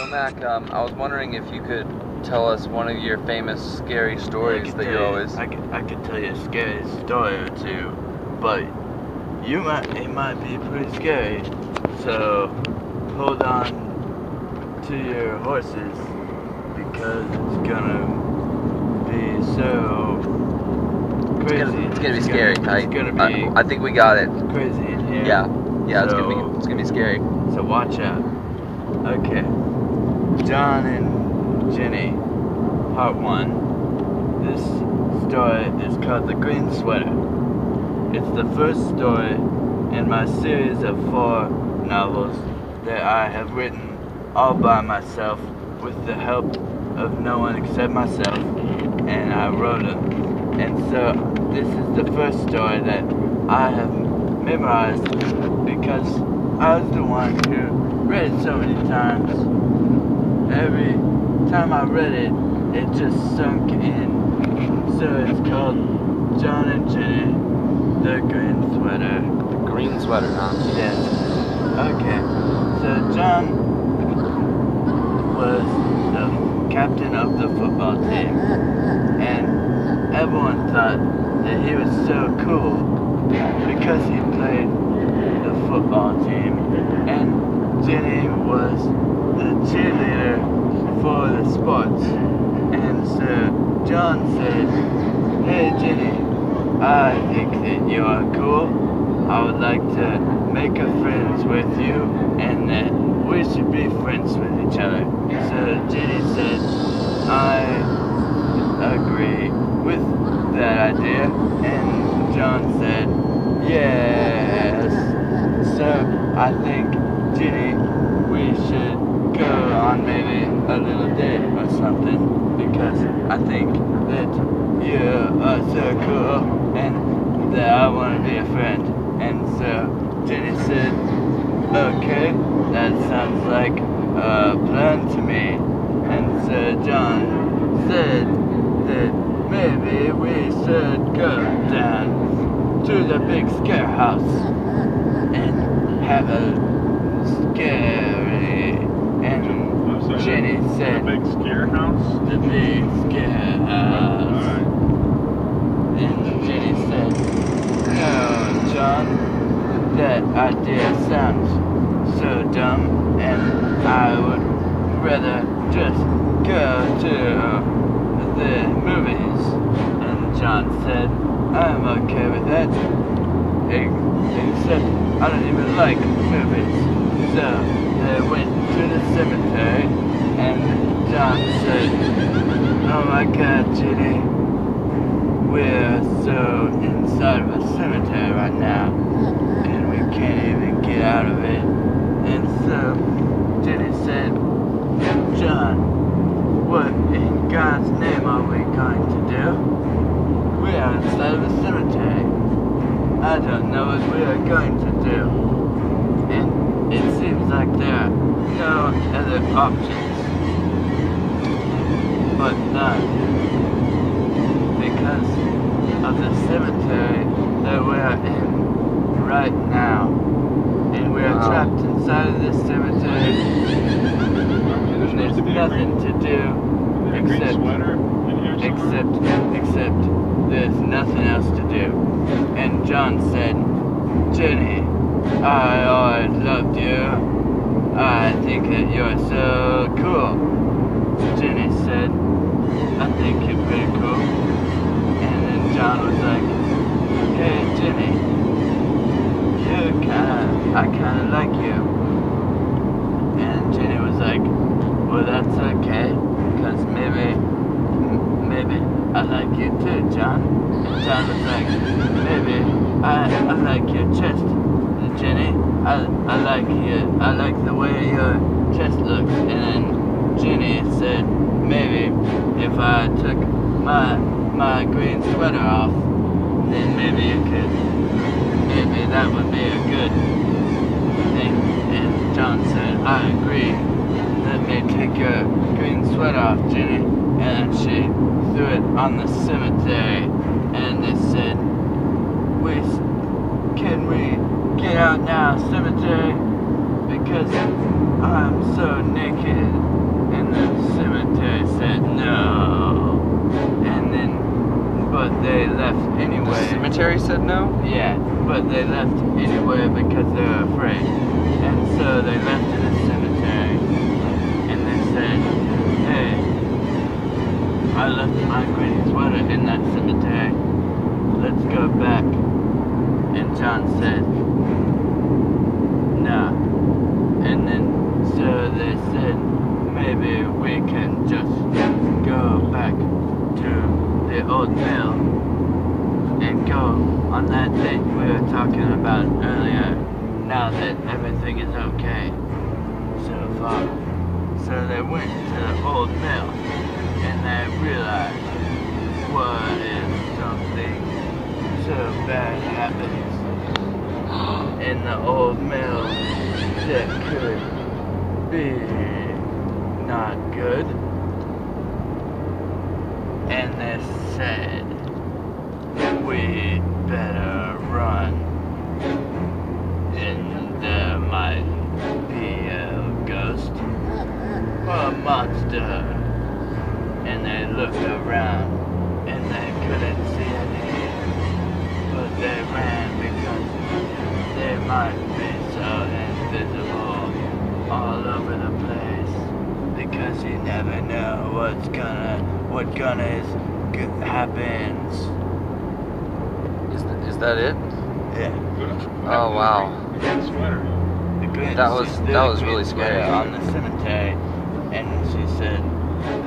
Mac, I was wondering if you could tell us one of your famous scary stories that you always... I could tell you a scary story or two, but it might be pretty scary, so hold on to your horses, because it's gonna be so crazy. It's gonna be scary. It's gonna be I think we got it. crazy in here. Yeah, it's So- gonna be scary. So watch out. Okay. John and Jenny, part 1. This story is called The Green Sweater. It's the first story in my series of 4 novels that I have written all by myself with the help of no one except myself, and I wrote them. And so this is the first story that I have memorized because I was the one who read it so many times. Every time I read it, it just sunk in. So it's called John and Jenny, The Green Sweater. Green sweater, huh? Yes. Okay. So John was the captain of the football team, and everyone thought that he was so cool because he played the football team, and Jenny was the cheerleader for the sports. And so John said, "Hey Jenny, I think that you are cool. I would like to make a friends with you, and that we should be friends with each other." So Jenny said, "I agree with that idea," and John said, "Yes. So I think, Jenny, we should go on maybe a little date or something, because I think that you are so cool and that I want to be a friend." And so Jenny said, "Okay, that sounds like a plan to me." And so John said that maybe we should go down to the big scare house and have a scary. And Jenny said, The big scare house? "The big scare house." Alright. And Jenny said, "No, John, that idea sounds so dumb, and I would rather just go to the movies." And John said, "I'm okay with that, except I don't even like movies." So they went to the cemetery, and John said, "Oh my God, Jenny, we're so inside of a cemetery right now, and we can't even get out of it." And so Jenny said, "John, what in God's name are we going to do? We are inside of a cemetery. I don't know what we are going to do. And it seems like there are no other options but none, because of the cemetery that we are in right now. And we are trapped inside of this cemetery, and there's nothing to do except there's nothing else to do." And John said, "Jenny, I always loved you. I think that you're so cool." Jenny said, "I think you're pretty cool." And then John was like, "Hey Jenny, I kinda like you." And Jenny was like, "Well, that's okay, because maybe I like you too, John." And John was like, "Maybe I like your chest, Jenny. I like the way your chest looks." And then Jenny said, "Maybe if I took my green sweater off, then maybe that would be a good thing." And John said, "I agree. Let me take your green sweater off, Jenny." And she threw it on the cemetery, and they said, "Can we get out now, cemetery?" because I'm so naked. And the cemetery said no. And then, but they left anyway. The cemetery said no? Yeah, but they left anyway because they were afraid. And so they left to the cemetery. And they said, hey, I left my green sweater in that cemetery. Let's go back. And John said, nah. And then, so they said, maybe we can just go back to the old mill and go on that date we were talking about earlier, now that everything is okay so far. So they went to the old mill and they realized, what if something so bad happens in the old mill that could be not good? And they said, we better run, and there might be a ghost or a monster. And they looked around and they couldn't see any, but they ran because they might be so invisible all over the place, because you never know what happens. Is that it? Yeah. Oh wow. The green That was really scary. on the cemetery, and she said,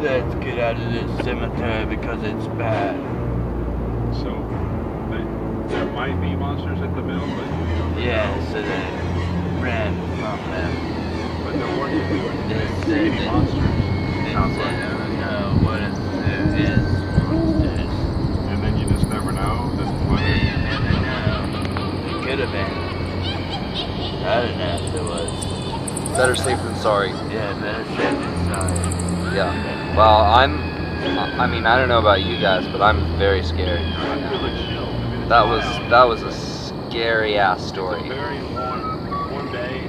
let's get out of this cemetery because it's bad. So, there might be monsters at the mill, but Yeah, so they ran from them. but there weren't They said any monsters. They Sounds said, like. no, what if there is monsters? And then you just never know. Yeah, you never know. It could have been. I don't know if it was. Better safe than sorry. Yeah, better safe than sorry. Yeah. Well, I mean, I don't know about you guys, but I'm very scared. I feel like chill. I mean, it's That hot was out. that was a scary ass It's story. a very warm day.